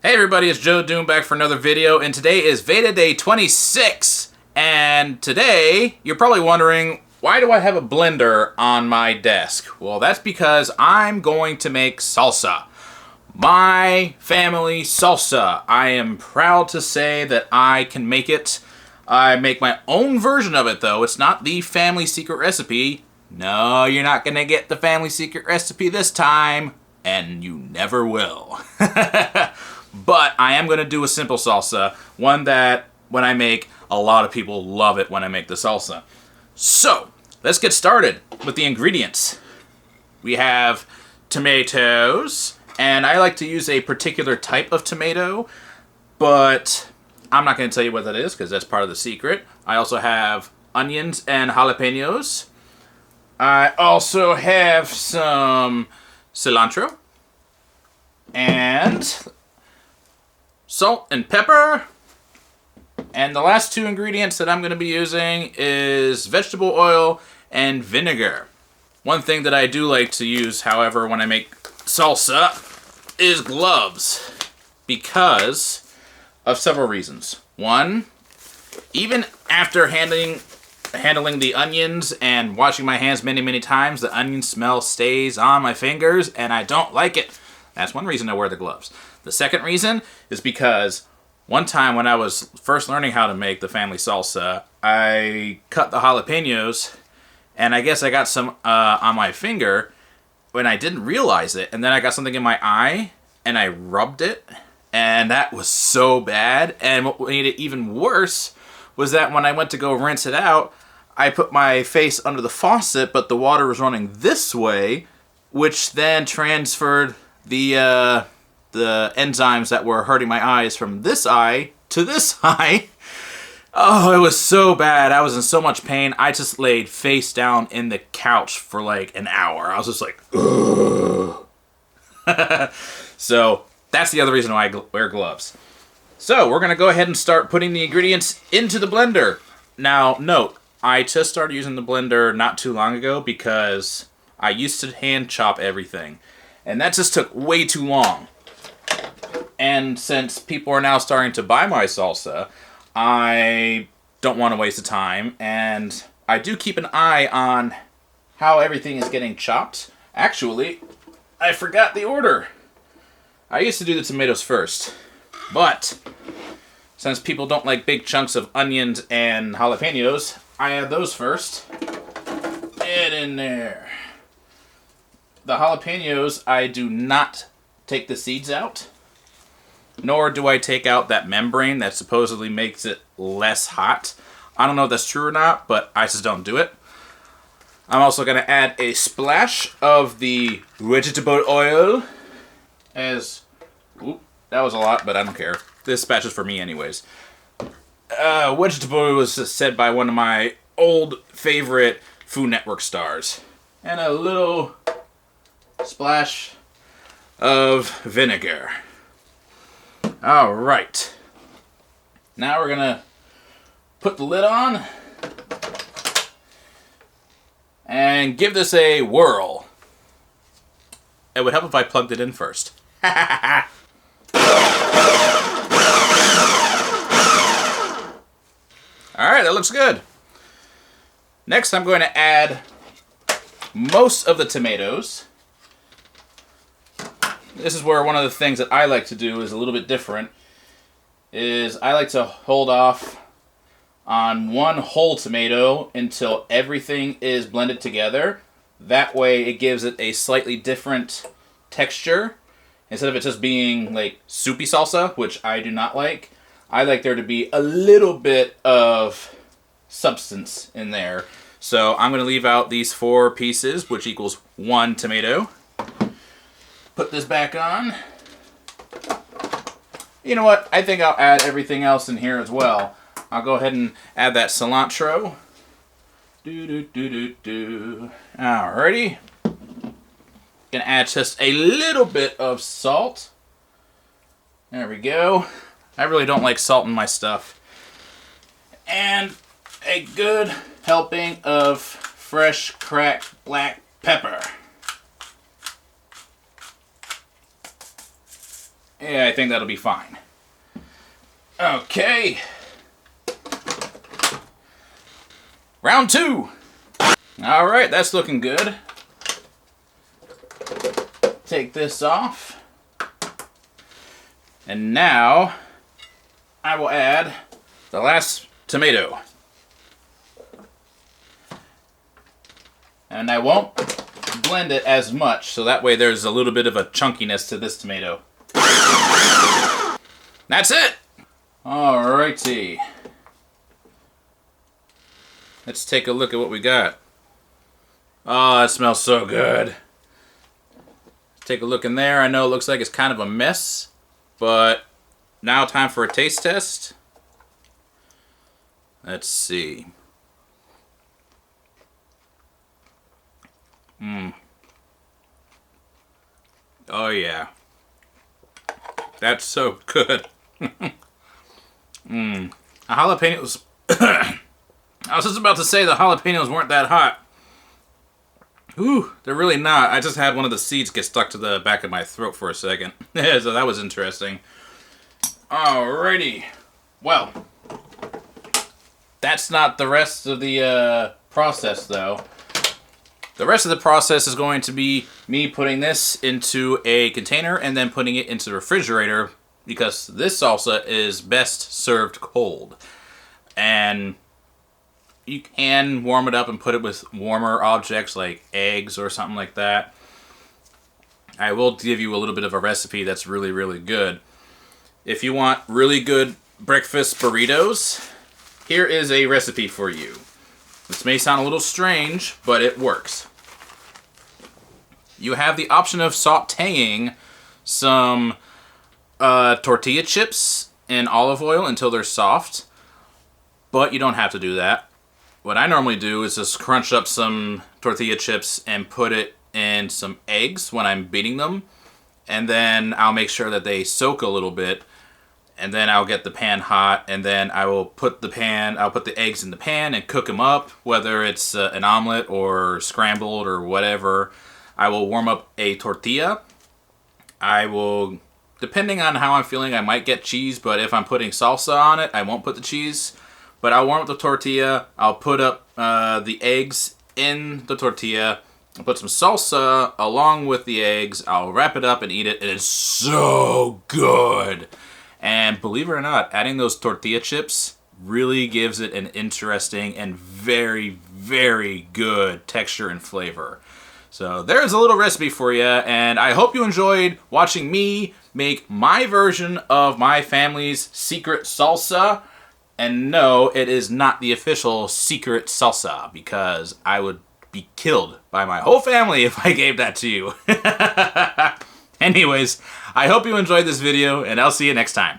Hey everybody, it's JoeDoom back for another video, and today is VEDA Day 26. And today, you're probably wondering, why do I have a blender on my desk? Well, that's because I'm going to make salsa. My family salsa. I am proud to say that I can make it. I make my own version of it, though. It's not the family secret recipe. No, you're not gonna get the family secret recipe this time, and you never will. But I am going to do a simple salsa, one that, when I make, a lot of people love it when I make the salsa. So, let's get started with the ingredients. We have tomatoes, and I like to use a particular type of tomato, but I'm not going to tell you what that is because that's part of the secret. I also have onions and jalapenos. I also have some cilantro and salt and pepper. And the last two ingredients that I'm going to be using is vegetable oil and vinegar. One thing that I do like to use, however, when I make salsa is gloves because of several reasons. One, even after handling the onions and washing my hands many times, the onion smell stays on my fingers and I don't like it. That's one reason I wear the gloves. The second reason is because one time when I was first learning how to make the family salsa, I cut the jalapenos, and I guess I got some on my finger when I didn't realize it, and then I got something in my eye, and I rubbed it, and that was so bad. And what made it even worse was that when I went to go rinse it out, I put my face under the faucet, but the water was running this way, which then transferred the enzymes that were hurting my eyes from this eye to this eye. Oh, it was so bad. I was in so much pain. I just laid face down in the couch for like an hour. I was just like, ugh. So that's the other reason why I wear gloves. So we're going to go ahead and start putting the ingredients into the blender. Now, note, I just started using the blender not too long ago because I used to hand chop everything. And that just took way too long. And since people are now starting to buy my salsa, I don't want to waste the time. And I do keep an eye on how everything is getting chopped. Actually, I forgot the order. I used to do the tomatoes first. But since people don't like big chunks of onions and jalapenos, I add those first. Get in there. The jalapenos, I do not take the seeds out. Nor do I take out that membrane that supposedly makes it less hot. I don't know if that's true or not, but I just don't do it. I'm also going to add a splash of the vegetable oil. That was a lot, but I don't care. This batch is for me anyways. Vegetable oil was said by one of my old favorite Food Network stars. And a little splash of vinegar. All right. Now we're going to put the lid on and give this a whirl. It would help if I plugged it in first. All right, that looks good. Next, I'm going to add most of the tomatoes. This is where one of the things that I like to do is a little bit different. I like to hold off on one whole tomato until everything is blended together. That way it gives it a slightly different texture. Instead of it just being like soupy salsa, which I do not like, I like there to be a little bit of substance in there. So I'm going to leave out these 4 pieces, which equals 1 tomato. Put this back on. You know what? I think I'll add everything else in here as well. I'll go ahead and add that cilantro. Alrighty. Gonna add just a little bit of salt. There we go. I really don't like salt in my stuff. And a good helping of fresh cracked black pepper. Yeah, I think that'll be fine. Okay. Round 2. All right, that's looking good. Take this off. And now I will add the last tomato. And I won't blend it as much, so that way there's a little bit of a chunkiness to this tomato. That's it! Alrighty. Let's take a look at what we got. Oh, that smells so good. Take a look in there. I know it looks like it's kind of a mess, but now time for a taste test. Let's see. Oh yeah. That's so good. The jalapenos. I was just about to say the jalapenos weren't that hot. Ooh, they're really not. I just had one of the seeds get stuck to the back of my throat for a second. So that was interesting. Alrighty. Well, that's not the rest of the process, though. The rest of the process is going to be me putting this into a container and then putting it into the refrigerator, because this salsa is best served cold. And you can warm it up and put it with warmer objects like eggs or something like that. I will give you a little bit of a recipe that's really, really good. If you want really good breakfast burritos, here is a recipe for you. This may sound a little strange, but it works. You have the option of sauteing some tortilla chips in olive oil until they're soft, but you don't have to do that. What I normally do is just crunch up some tortilla chips and put it in some eggs when I'm beating them, and then I'll make sure that they soak a little bit, and then I'll get the pan hot, and then I'll put the eggs in the pan and cook them up, whether it's an omelet or scrambled or whatever. I will warm up a tortilla. I will, depending on how I'm feeling, I might get cheese, but if I'm putting salsa on it, I won't put the cheese. But I'll warm up the tortilla, I'll put up the eggs in the tortilla, I'll put some salsa along with the eggs, I'll wrap it up and eat it. It is so good. And believe it or not, adding those tortilla chips really gives it an interesting and very, very good texture and flavor. So there's a little recipe for you, and I hope you enjoyed watching me make my version of my family's secret salsa. And no, it is not the official secret salsa, because I would be killed by my whole family if I gave that to you. Anyways, I hope you enjoyed this video, and I'll see you next time.